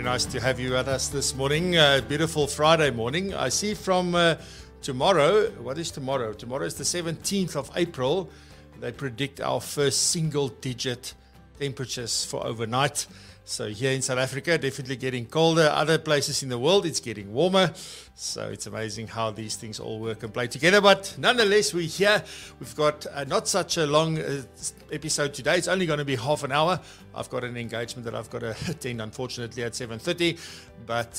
nice to have you with us this morning. Beautiful Friday morning. I see from tomorrow, what is tomorrow? Tomorrow is the 17th of April. They predict our first single-digit temperatures for overnight. So here in South Africa, definitely getting colder. Other places in the world, it's getting warmer. So it's amazing how these things all work and play together. But nonetheless, we're here. We've got not such a long episode today. It's only going to be half an hour. I've got an engagement that I've got to attend, unfortunately, at 7:30. But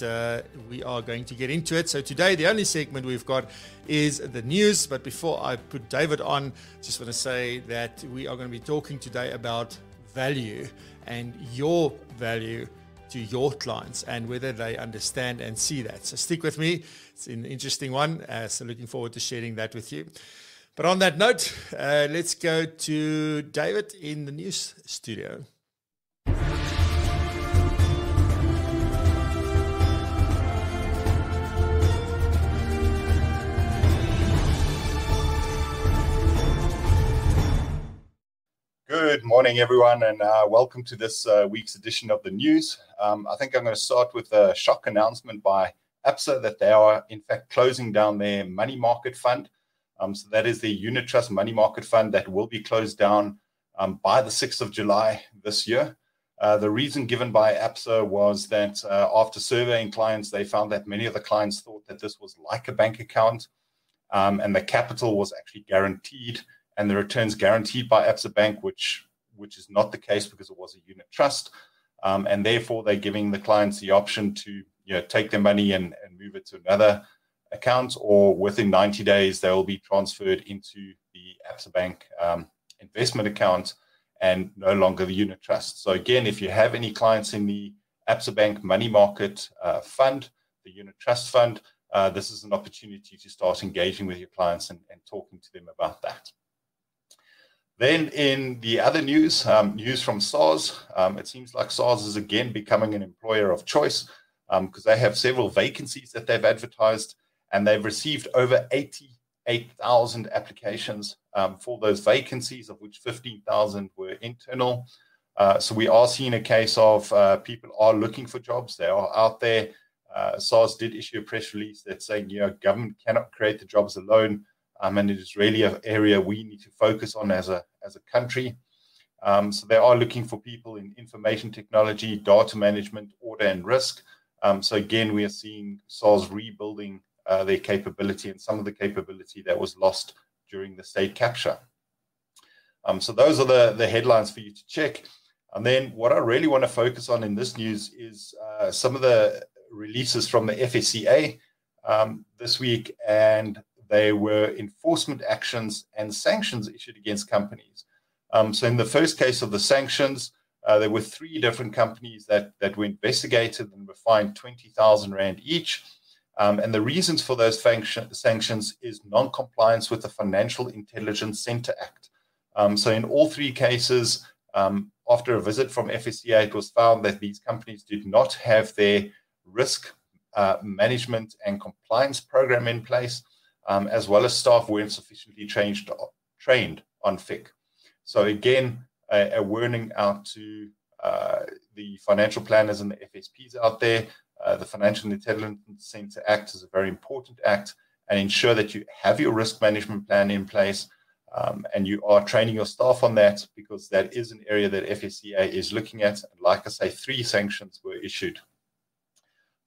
we are going to get into it. So today, the only segment we've got is the news. But before I put David on, just want to say that we are going to be talking today about value and your value to your clients and whether they understand and see that. So stick with me. It's an interesting one. So looking forward to sharing that with you. But on that note, let's go to David in the news studio. Good morning, everyone, and welcome to this week's edition of the news. I think I'm going to start with a shock announcement by Absa that they are, in fact, closing down their money market fund. So that is the Unit Trust money market fund that will be closed down by the 6th of July this year. The reason given by Absa was that after surveying clients, they found that many of the clients thought that this was like a bank account and the capital was actually guaranteed and the returns guaranteed by Absa Bank, which is not the case because it was a unit trust. And therefore, they're giving the clients the option to take their money and move it to another account, or within 90 days, they will be transferred into the Absa Bank investment account and no longer the unit trust. So again, if you have any clients in the Absa Bank money market fund, the unit trust fund, this is an opportunity to start engaging with your clients and talking to them about that. Then in the other news, news from SARS, it seems like SARS is again becoming an employer of choice because they have several vacancies that they've advertised and they've received over 88,000 applications for those vacancies, of which 15,000 were internal. So we are seeing a case of people are looking for jobs. They are out there. SARS did issue a press release that's saying, government cannot create the jobs alone. And it is really an area we need to focus on as a country. So they are looking for people in information technology, data management, order and risk. So again, we are seeing SARS rebuilding their capability and some of the capability that was lost during the state capture. So those are the headlines for you to check. And then what I really want to focus on in this news is some of the releases from the FSCA this week, and they were enforcement actions and sanctions issued against companies. So in the first case of the sanctions, there were 3 different companies that were investigated and were fined 20,000 Rand each. And the reasons for those sanctions is non-compliance with the Financial Intelligence Center Act. So in all 3 cases, after a visit from FSCA, it was found that these companies did not have their risk management and compliance program in place, as well as staff weren't sufficiently trained on FIC. So again, a warning out to the financial planners and the FSPs out there. The Financial Intelligence Center Act is a very important act, and ensure that you have your risk management plan in place and you are training your staff on that, because that is an area that FSCA is looking at. And like I say, 3 sanctions were issued.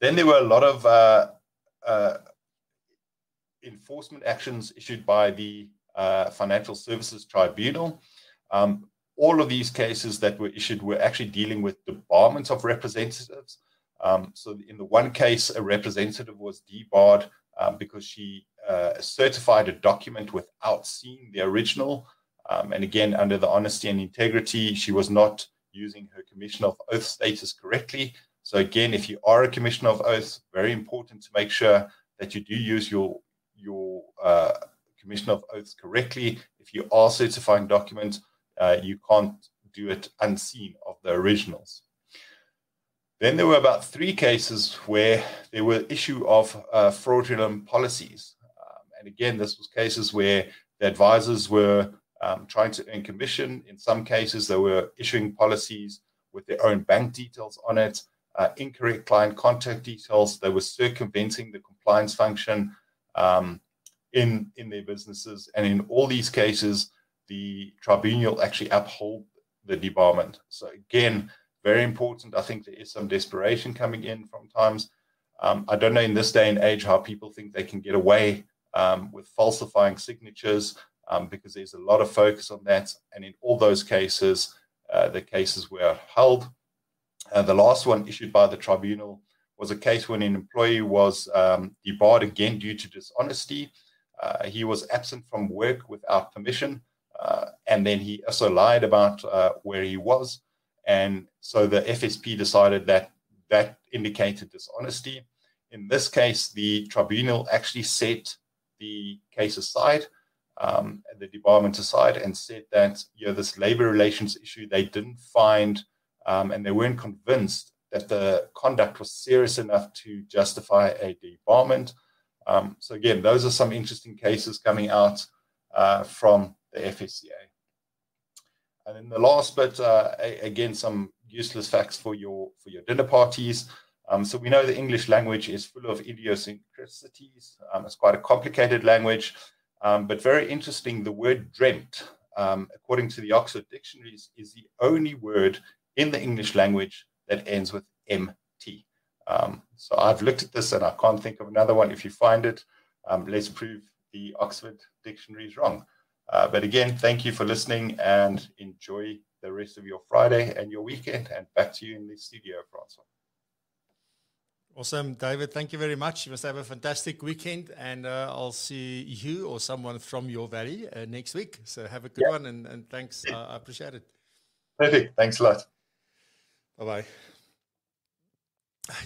Then there were a lot of enforcement actions issued by the Financial Services Tribunal. All of these cases that were issued were actually dealing with debarment of representatives. So in the one case, a representative was debarred because she certified a document without seeing the original. And again, under the honesty and integrity, she was not using her Commissioner of Oath status correctly. So again, if you are a Commissioner of Oath, very important to make sure that you do use your Commissioner of Oaths correctly. If you are certifying documents, you can't do it unseen of the originals. Then there were about 3 cases where there were issue of fraudulent policies. And again, this was cases where the advisors were trying to earn commission. In some cases, they were issuing policies with their own bank details on it. incorrect client contact details. They were circumventing the compliance function in their businesses. And in all these cases, the tribunal actually upheld the debarment. So again, very important. I think there is some desperation coming in from times. I don't know in this day and age how people think they can get away with falsifying signatures because there's a lot of focus on that. And in all those cases, the cases were upheld. The last one issued by the tribunal was a case when an employee was debarred again due to dishonesty. He was absent from work without permission, and then he also lied about where he was. And so the FSP decided that that indicated dishonesty. In this case, the tribunal actually set the case aside, the debarment aside, and said that this labor relations issue, they didn't find and they weren't convinced that the conduct was serious enough to justify a debarment. So again, those are some interesting cases coming out from the FSCA. And then the last bit, again, some useless facts for your dinner parties. So we know the English language is full of idiosyncrasies. It's quite a complicated language, but very interesting. The word dreamt, according to the Oxford Dictionaries, is the only word in the English language that ends with MT. So I've looked at this and I can't think of another one. If you find it, let's prove the Oxford Dictionary is wrong. But again, thank you for listening and enjoy the rest of your Friday and your weekend. And back to you in the studio, Francois. Awesome, David. Thank you very much. You must have a fantastic weekend, and I'll see you or someone from your valley next week. So have a good one, and thanks. I appreciate it. Perfect. Thanks a lot. Bye-bye.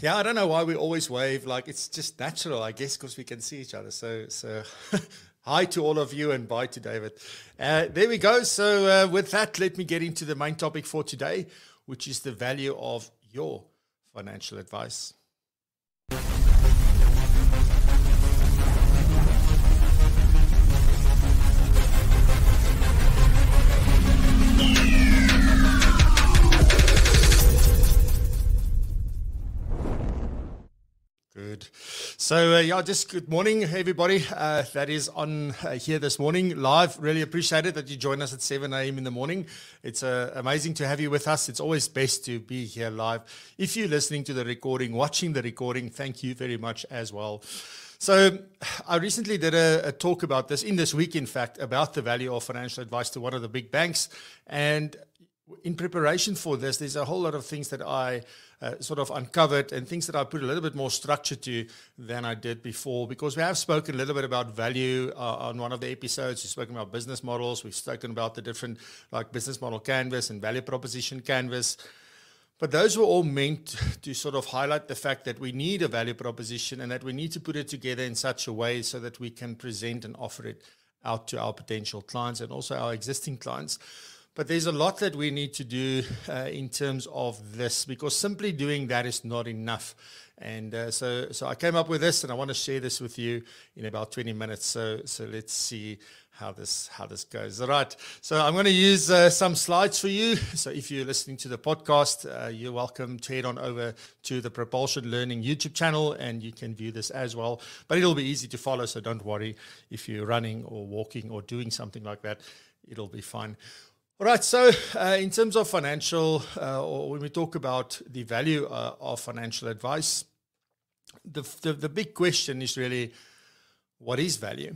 Yeah, I don't know why we always wave. Like, it's just natural, I guess, because we can see each other. So hi to all of you and bye to David. There we go. So with that, let me get into the main topic for today, which is the value of your financial advice. Good. So, just good morning, everybody. That is on here this morning live. Really appreciate it that you join us at 7 a.m. in the morning. It's amazing to have you with us. It's always best to be here live. If you're listening to the recording, watching the recording, thank you very much as well. So I recently did a talk about this, in this week, in fact, about the value of financial advice to one of the big banks. And in preparation for this, there's a whole lot of things that I sort of uncovered and things that I put a little bit more structure to than I did before, because we have spoken a little bit about value on one of the episodes. We've spoken about business models. We've spoken about the different like business model canvas and value proposition canvas. But those were all meant to sort of highlight the fact that we need a value proposition and that we need to put it together in such a way so that we can present and offer it out to our potential clients and also our existing clients. But there's a lot that we need to do in terms of this, because simply doing that is not enough. And so I came up with this, and I want to share this with you in about 20 minutes. So let's see how this goes. All right. So I'm going to use some slides for you. So if you're listening to the podcast, you're welcome to head on over to the Propulsion Learning YouTube channel, and you can view this as well. But it'll be easy to follow, so don't worry if you're running or walking or doing something like that. It'll be fine. All right, so in terms of financial, or when we talk about the value of financial advice, the big question is really, what is value?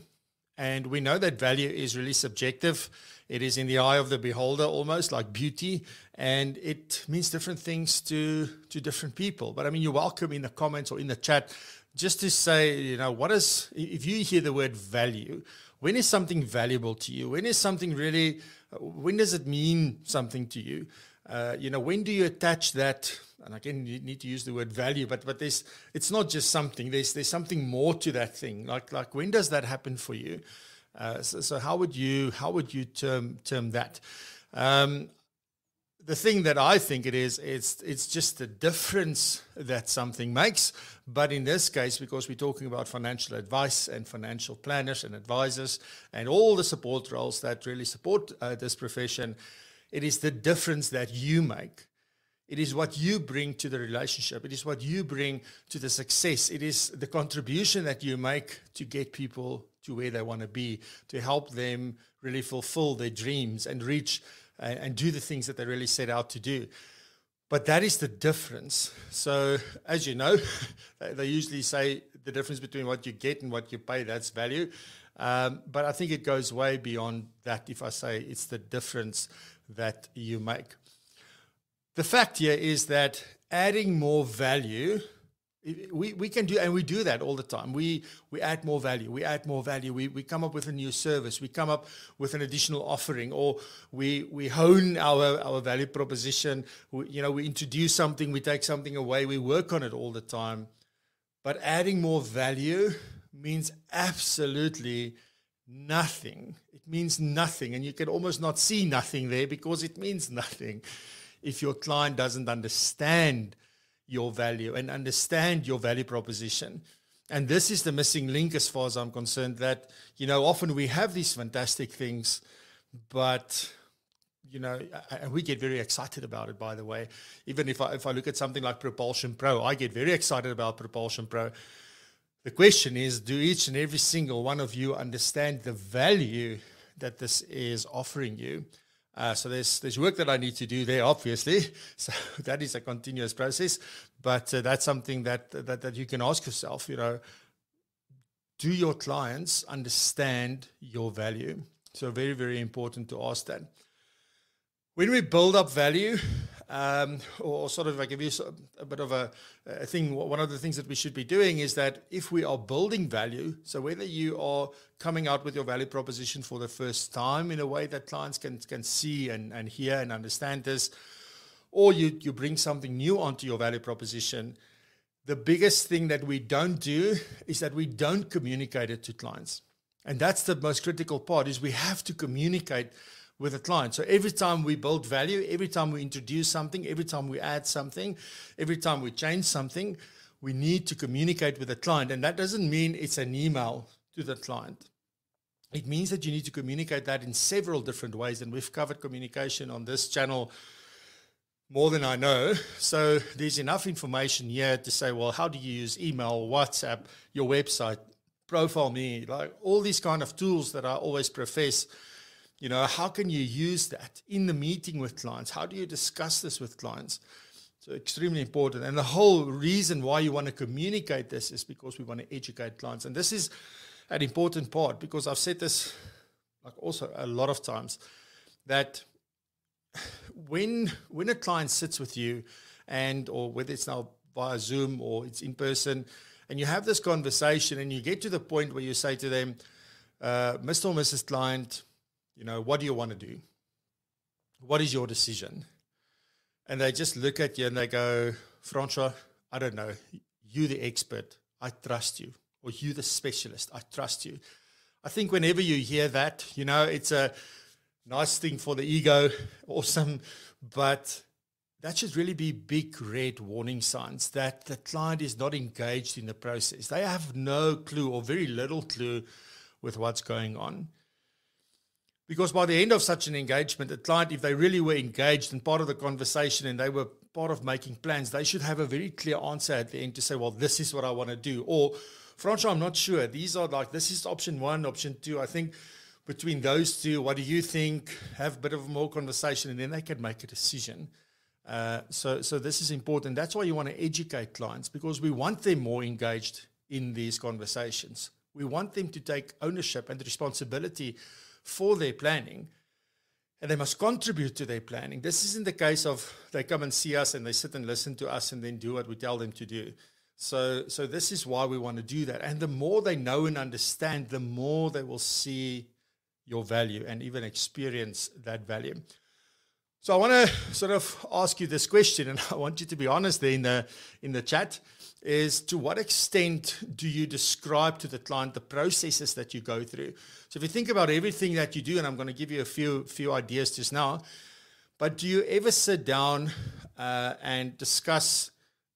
And we know that value is really subjective. It is in the eye of the beholder, almost like beauty, and it means different things to different people. But I mean, you're welcome in the comments or in the chat just to say, what is, if you hear the word value, when is something valuable to you? When is something really, when does it mean something to you? When do you attach that? And again, you need to use the word value, but it's not just something. There's something more to that thing. Like when does that happen for you? So how would you term that? The thing that I think it is, it's just the difference that something makes. But in this case, because we're talking about financial advice and financial planners and advisors and all the support roles that really support this profession, it is the difference that you make It is what you bring to the relationship. It is what you bring to the success. It is the contribution that you make to get people to where they want to be, to help them really fulfill their dreams and reach and do the things that they really set out to do. But that is the difference. So as you know, they usually say the difference between what you get and what you pay, that's value. But I think it goes way beyond that if I say it's the difference that you make. The fact here is that adding more value, we can do, and we do that all the time. We add more value. We add more value. We come up with a new service. We come up with an additional offering, or we hone our value proposition. We introduce something. We take something away. We work on it all the time. But adding more value means absolutely nothing. It means nothing, and you can almost not see nothing there because it means nothing if your client doesn't understand your value and understand your value proposition. And this is the missing link as far as I'm concerned, that, often we have these fantastic things, but, and we get very excited about it, by the way. Even if I look at something like Propulsion Pro, I get very excited about Propulsion Pro. The question is, do each and every single one of you understand the value that this is offering you? So there's work that I need to do there, obviously. So that is a continuous process. But that's something that you can ask yourself, do your clients understand your value? So very, very important to ask that. When we build up value, or sort of, I give you a bit of a thing, one of the things that we should be doing is that if we are building value, so whether you are coming out with your value proposition for the first time in a way that clients can see and hear and understand this, or you bring something new onto your value proposition, the biggest thing that we don't do is that we don't communicate it to clients. And that's the most critical part, is we have to communicate with a client. So every time we build value, every time we introduce something, every time we add something, every time we change something, we need to communicate with the client. And that doesn't mean it's an email to the client. It means that you need to communicate that in several different ways. And we've covered communication on this channel more than I know. So there's enough information here to say, well, how do you use email, WhatsApp, your website, Profile Me, like all these kind of tools that I always profess. How can you use that in the meeting with clients? How do you discuss this with clients? So extremely important. And the whole reason why you want to communicate this is because we want to educate clients. And this is an important part, because I've said this also a lot of times, that when a client sits with you, or whether it's now via Zoom or it's in person, and you have this conversation and you get to the point where you say to them, Mr. or Mrs. Client, what do you want to do? What is your decision? And they just look at you and they go, Francois, I don't know. You the expert. I trust you. Or you the specialist. I trust you. I think whenever you hear that, it's a nice thing for the ego. Awesome. But that should really be big red warning signs that the client is not engaged in the process. They have no clue or very little clue with what's going on. Because by the end of such an engagement, the client, if they really were engaged and part of the conversation and they were part of making plans, they should have a very clear answer at the end to say, well, this is what I want to do. Or, Francois, I'm not sure. These are this is option 1, option 2. I think between those two, what do you think? Have a bit of more conversation, and then they can make a decision. So this is important. That's why you want to educate clients, because we want them more engaged in these conversations. We want them to take ownership and responsibility for their planning, and they must contribute to their planning. This isn't the case of they come and see us and they sit and listen to us and then do what we tell them to do. So this is why we want to do that. And the more they know and understand, the more they will see your value and even experience that value. So I want to sort of ask you this question, and I want you to be honest there in the chat, is to what extent do you describe to the client the processes that you go through? So if you think about everything that you do, and I'm going to give you a few ideas just now, but do you ever sit down and discuss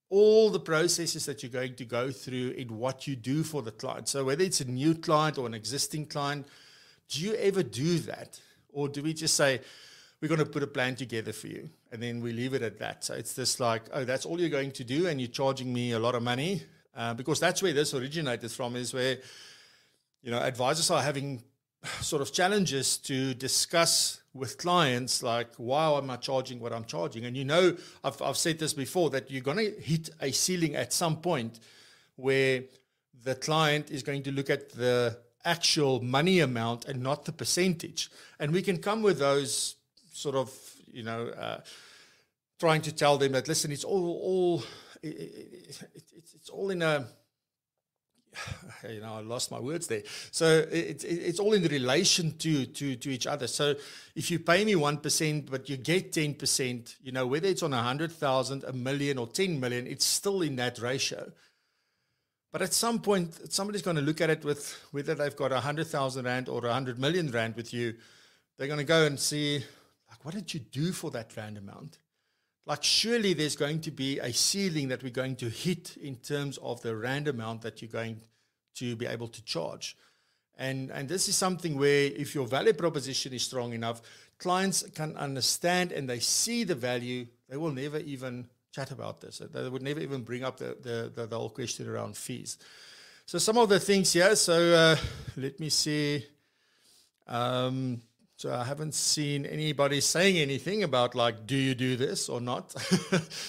all the processes that you're going to go through in what you do for the client? So whether it's a new client or an existing client, do you ever do that? Or do we just say, we're going to put a plan together for you, and then we leave it at that. So it's just like, oh, that's all you're going to do, and you're charging me a lot of money, because that's where this originated from, is where, advisors are having sort of challenges to discuss with clients, like, why am I charging what I'm charging? And I've said this before, that you're going to hit a ceiling at some point where the client is going to look at the actual money amount and not the percentage. And we can come with those sort of, trying to tell them that, listen, it's all in a, I lost my words there. So it's all in relation to each other. So if you pay me 1%, but you get 10%, whether it's on 100,000, a million, or 10 million, it's still in that ratio. But at some point, somebody's going to look at it with whether they've got 100,000 rand or 100 million rand with you. They're going to go and see, like, what did you do for that rand amount? Like, surely there's going to be a ceiling that we're going to hit in terms of the rand amount that you're going to be able to charge. And this is something where, if your value proposition is strong enough, clients can understand and they see the value, they will never even chat about this. They would never even bring up the whole question around fees. So some of the things here, so let me see. So I haven't seen anybody saying anything about, like, do you do this or not?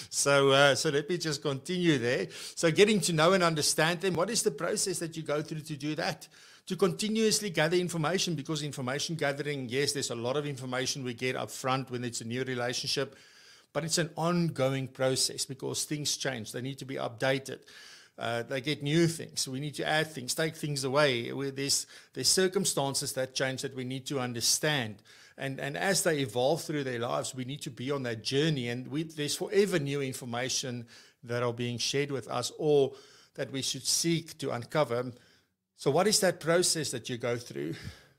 So let me just continue there. So getting to know and understand them. What is the process that you go through to do that? To continuously gather information, because information gathering, yes, there's a lot of information we get up front when it's a new relationship, but it's an ongoing process because things change. They need to be updated. They get new things. We need to add things, take things away. There's circumstances that change that we need to understand. And as they evolve through their lives, we need to be on that journey. And there's forever new information that are being shared with us, or that we should seek to uncover. So what is that process that you go through?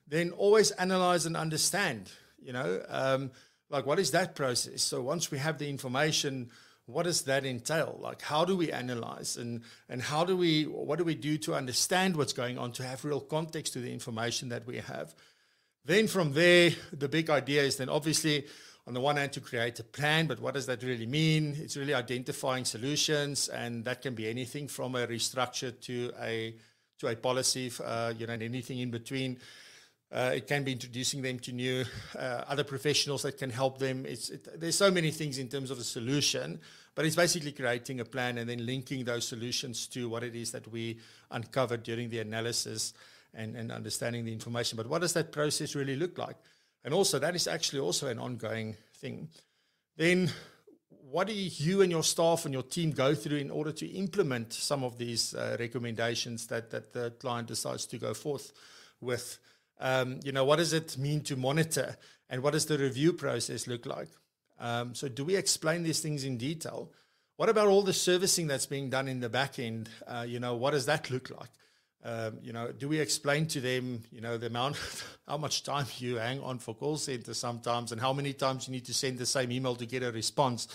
Then always analyze and understand, like, what is that process? So once we have the information, what does that entail? Like, how do we analyze, and what do we do to understand what's going on, to have real context to the information that we have? Then from there, the big idea is then obviously, on the one hand, to create a plan, but what does that really mean? It's really identifying solutions, and that can be anything from a restructure to a policy, and anything in between. It can be introducing them to new other professionals that can help them. There's so many things in terms of a solution, but it's basically creating a plan and then linking those solutions to what it is that we uncovered during the analysis and understanding the information. But what does that process really look like? And also, that is actually also an ongoing thing. Then, what do you and your staff and your team go through in order to implement some of these recommendations that the client decides to go forth with? What does it mean to monitor, and what does the review process look like? So do we explain these things in detail? What about all the servicing that's being done in the back end? What does that look like? Do we explain to them, the amount, how much time you hang on for call center sometimes, and how many times you need to send the same email to get a response,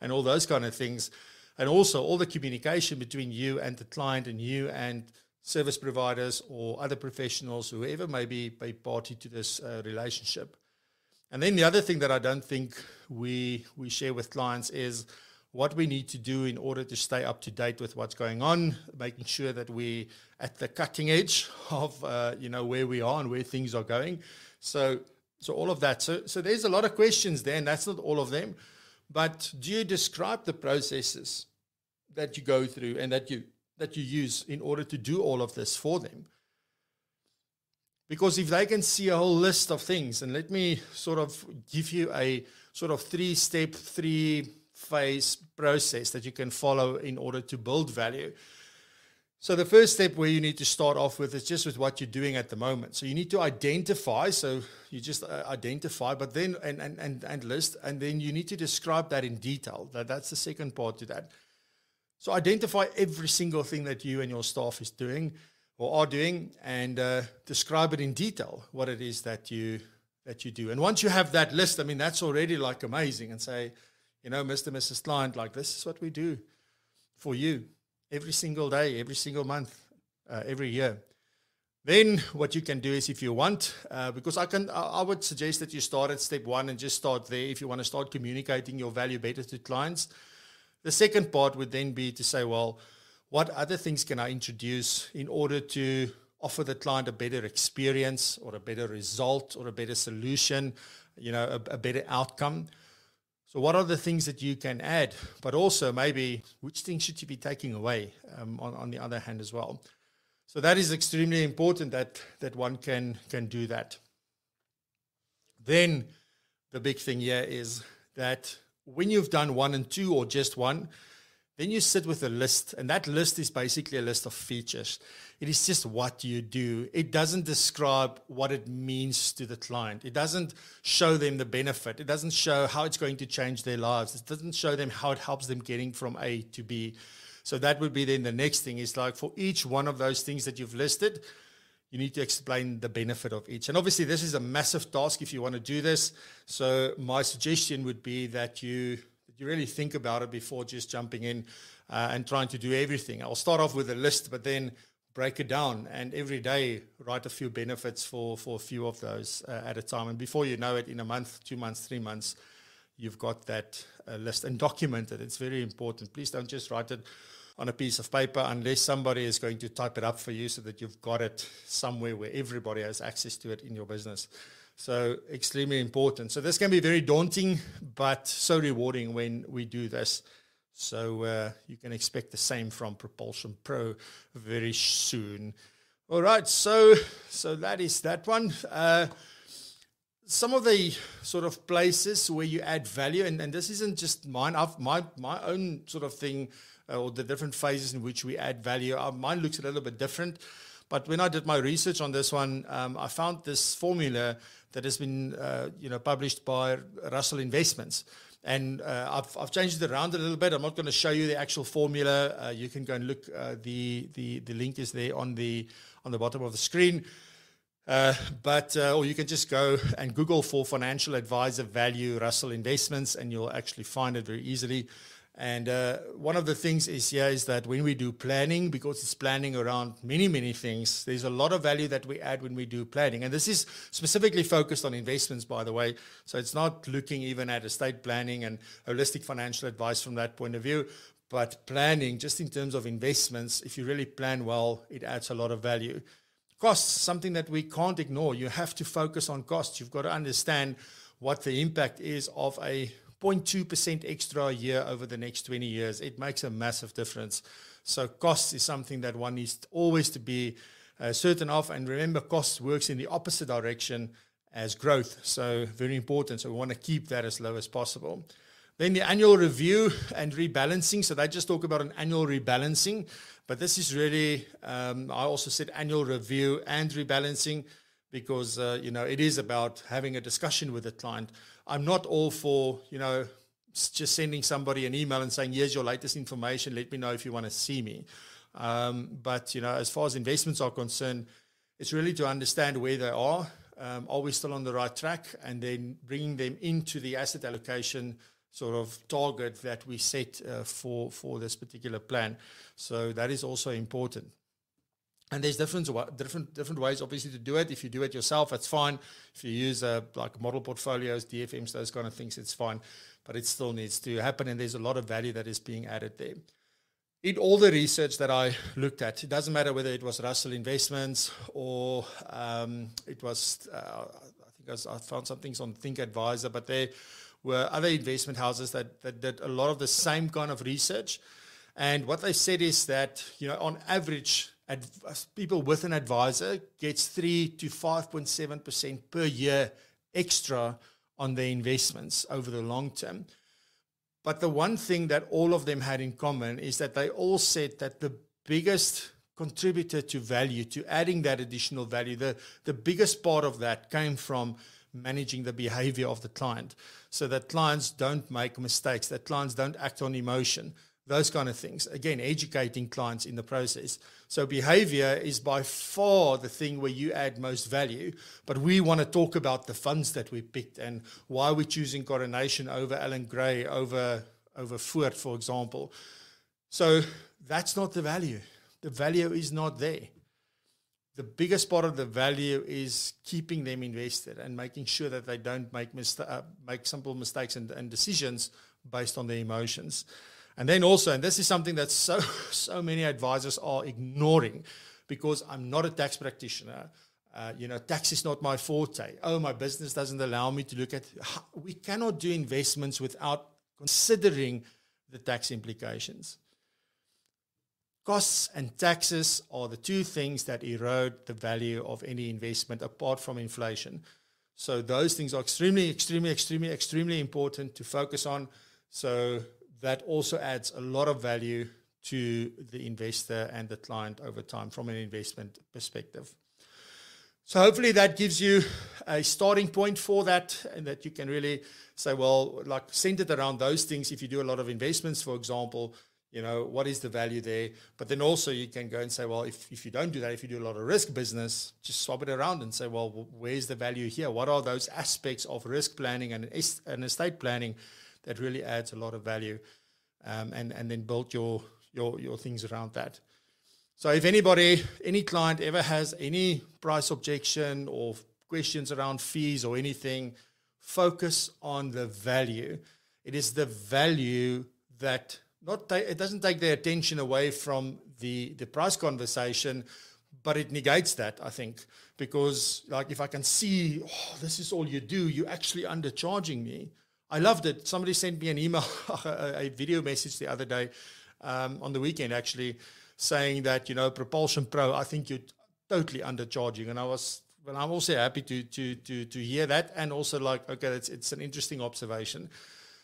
and all those kind of things. And also all the communication between you and the client, and you and service providers or other professionals, whoever may be party to this relationship. And then the other thing that I don't think we share with clients is what we need to do in order to stay up to date with what's going on, making sure that we at the cutting edge of where we are and where things are going. So all of that. So there's a lot of questions there, and that's not all of them. But do you describe the processes that you go through and that you use in order to do all of this for them? Because if they can see a whole list of things, and let me sort of give you a sort of 3-step, 3-phase process that you can follow in order to build value. So the first step where you need to start off with is just with what you're doing at the moment. So you need to identify. So you just identify, but then and list, and then you need to describe that in detail. That's the second part to that. So identify every single thing that you and your staff is doing or are doing, and describe it in detail, what it is that you do. And once you have that list, I mean, that's already like amazing, and say, Mr. and Mrs. Client, like, this is what we do for you every single day, every single month, every year. Then what you can do is, if you want, because I would suggest that you start at step 1 and just start there if you want to start communicating your value better to clients. The second part would then be to say, well, what other things can I introduce in order to offer the client a better experience or a better result or a better solution, a better outcome? So what are the things that you can add? But also maybe which things should you be taking away on the other hand as well? So that is extremely important that one can do that. Then the big thing here is that when you've done 1 and 2 or just 1, then you sit with a list, and that list is basically a list of features. It is just what you do. It doesn't describe what it means to the client. It doesn't show them the benefit. It doesn't show how it's going to change their lives. It doesn't show them how it helps them getting from A to B. So that would be then the next thing, is like for each one of those things that you've listed, you need to explain the benefit of each. And obviously this is a massive task if you want to do this. So my suggestion would be that you really think about it before just jumping in and trying to do everything. I'll start off with a list, but then break it down and every day write a few benefits for a few of those at a time. And before you know it, in a month, 2 months, 3 months, you've got that list and document it. It's very important. Please don't just write it on a piece of paper unless somebody is going to type it up for you so that you've got it somewhere where everybody has access to it in your business. So extremely important. So this can be very daunting, but so rewarding when we do this. So you can expect the same from Propulsion Pro very soon. All right, so that is that one. Some of the sort of places where you add value, and this isn't just mine, my own sort of thing, or the different phases in which we add value. Mine looks a little bit different. But when I did my research on this one, I found this formula that has been published by Russell Investments. And I've changed it around a little bit. I'm not going to show you the actual formula. You can go and look. The link is there on the bottom of the screen. Or you can just go and Google for financial advisor value Russell Investments, and you'll actually find it very easily. And one of the things is that when we do planning, because it's planning around many, many things, there's a lot of value that we add when we do planning. And this is specifically focused on investments, by the way. So it's not looking even at estate planning and holistic financial advice from that point of view. But planning, just in terms of investments, if you really plan well, it adds a lot of value. Costs, something that we can't ignore. You have to focus on costs. You've got to understand what the impact is of a 0.2% extra a year over the next 20 years. It makes a massive difference. So costs is something that one needs always to be certain of. And remember, costs works in the opposite direction as growth. So very important. So we want to keep that as low as possible. Then the annual review and rebalancing. So they just talk about an annual rebalancing. But this is really, I also said annual review and rebalancing, because, it is about having a discussion with the client. I'm not all for, just sending somebody an email and saying, here's your latest information, let me know if you want to see me. But as far as investments are concerned, it's really to understand where they are. Are we still on the right track? And then bringing them into the asset allocation sort of target that we set for this particular plan. So that is also important. And there's different ways, obviously, to do it. If you do it yourself, that's fine. If you use like model portfolios, DFMs, those kind of things, it's fine. But it still needs to happen, and there's a lot of value that is being added there. In all the research that I looked at, it doesn't matter whether it was Russell Investments or it was, I think I found some things on Think Advisor, but there were other investment houses that did a lot of the same kind of research. And what they said is that, on average, people with an advisor gets 3 to 5.7% per year extra on their investments over the long term. But the one thing that all of them had in common is that they all said that the biggest contributor to value, to adding that additional value, the biggest part of that came from managing the behavior of the client, so that clients don't make mistakes, that clients don't act on emotion, those kind of things. Again, educating clients in the process. So behavior is by far the thing where you add most value, but we want to talk about the funds that we picked and why we're choosing Coronation over Alan Gray, over Ford, for example. So that's not the value. The value is not there. the biggest part of the value is keeping them invested and making sure that they don't make simple mistakes and decisions based on their emotions. And then also, and this is something that so many advisors are ignoring, because I'm not a tax practitioner. Tax is not my forte. Oh, my business doesn't allow me to look at. We cannot do investments without considering the tax implications. Costs and taxes are the two things that erode the value of any investment apart from inflation. So those things are extremely important to focus on. So that also adds a lot of value to the investor and the client over time from an investment perspective. So hopefully that gives you a starting point for that, and that you can really say, well, like centered around those things. If you do a lot of investments, for example, what is the value there? But then also you can go and say, well, if you don't do that, if you do a lot of risk business, just swap it around and say, well, where's the value here? What are those aspects of risk planning and estate planning that really adds a lot of value? And then build your things around that. So if any client ever has any price objection or questions around fees or anything, focus on the value. It is the value that it doesn't take their attention away from the price conversation, but it negates that, I think, because like if I can see, this is all you do, you're actually undercharging me. I loved it. Somebody sent me an email, a video message the other day, on the weekend actually, saying that, Propulsion Pro, I think you're totally undercharging. And I'm also happy to hear that, and also like, okay, it's an interesting observation.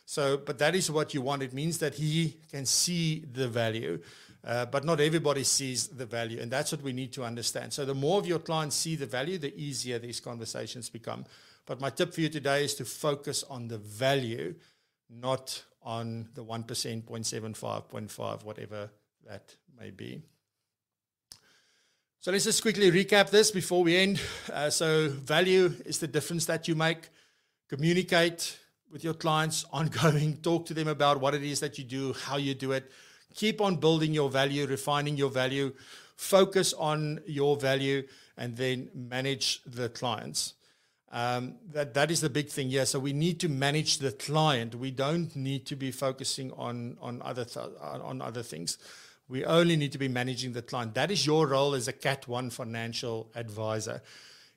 So, but that is what you want. It means that he can see the value, but not everybody sees the value. And that's what we need to understand. So the more of your clients see the value, the easier these conversations become. But my tip for you today is to focus on the value, not on the 1%, 0.75, 0.5, whatever that may be. So let's just quickly recap this before we end. So value is the difference that you make. Communicate with your clients ongoing. Talk to them about what it is that you do, how you do it. Keep on building your value, refining your value. Focus on your value, and then manage the clients. That is the big thing here. So we need to manage the client. We don't need to be focusing on other things. We only need to be managing the client. That is your role as a Cat 1 financial advisor.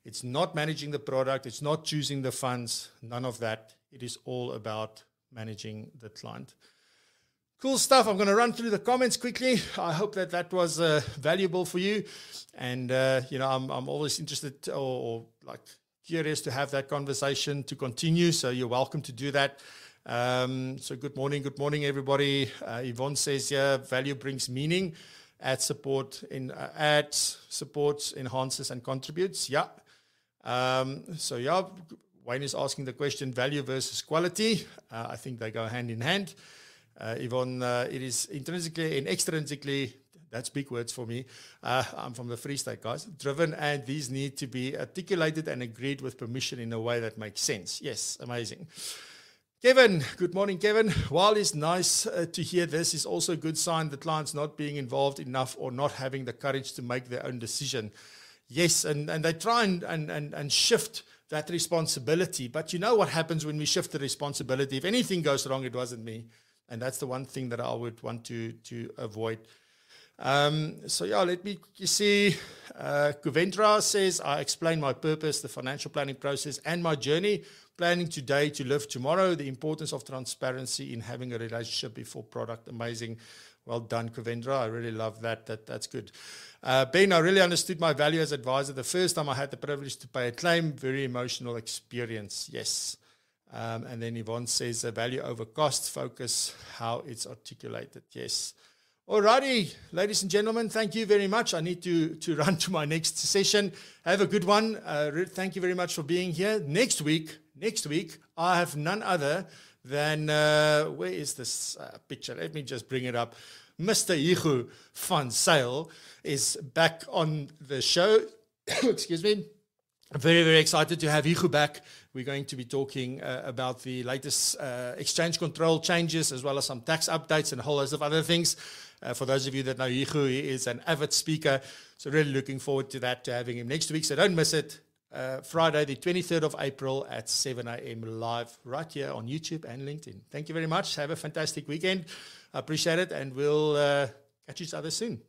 It's not managing the product. It's not choosing the funds. None of that. It is all about managing the client. Cool stuff. I'm going to run through the comments quickly. I hope that was valuable for you. And, I'm always interested or like curious to have that conversation to continue. So you're welcome to do that. So good morning, everybody. Yvonne says here, value brings meaning. Adds, supports, enhances, and contributes. Yeah. Wayne is asking the question, value versus quality. I think they go hand in hand. Yvonne, it is intrinsically and extrinsically, that's big words for me. I'm from the Free State, guys. Driven, and these need to be articulated and agreed with permission in a way that makes sense. Yes, amazing. Kevin, good morning, Kevin. While it's nice to hear this, is also a good sign the client's not being involved enough or not having the courage to make their own decision. Yes, and they try and shift that responsibility. But you know what happens when we shift the responsibility? If anything goes wrong, it wasn't me. And that's the one thing that I would want to avoid. Let me see. Kuvendra says, I explain my purpose, the financial planning process, and my journey. Planning today to live tomorrow. The importance of transparency in having a relationship before product. Amazing. Well done, Kuvendra. I really love that. That's good. Ben, I really understood my value as advisor the first time I had the privilege to pay a claim. Very emotional experience. Yes. And then Yvonne says, value over cost, focus how it's articulated. Yes. Alrighty, ladies and gentlemen, thank you very much. I need to run to my next session. Have a good one. Thank you very much for being here. Next week, I have none other than, where is this picture? Let me just bring it up. Mr. Hugo van Zyl is back on the show. Excuse me. I'm very, very excited to have Hugo back. We're going to be talking about the latest exchange control changes, as well as some tax updates and a whole host of other things. For those of you that know Hugo, he is an avid speaker. So really looking forward to that, to having him next week. So don't miss it. Friday, the 23rd of April at 7 a.m. live right here on YouTube and LinkedIn. Thank you very much. Have a fantastic weekend. I appreciate it. And we'll catch each other soon.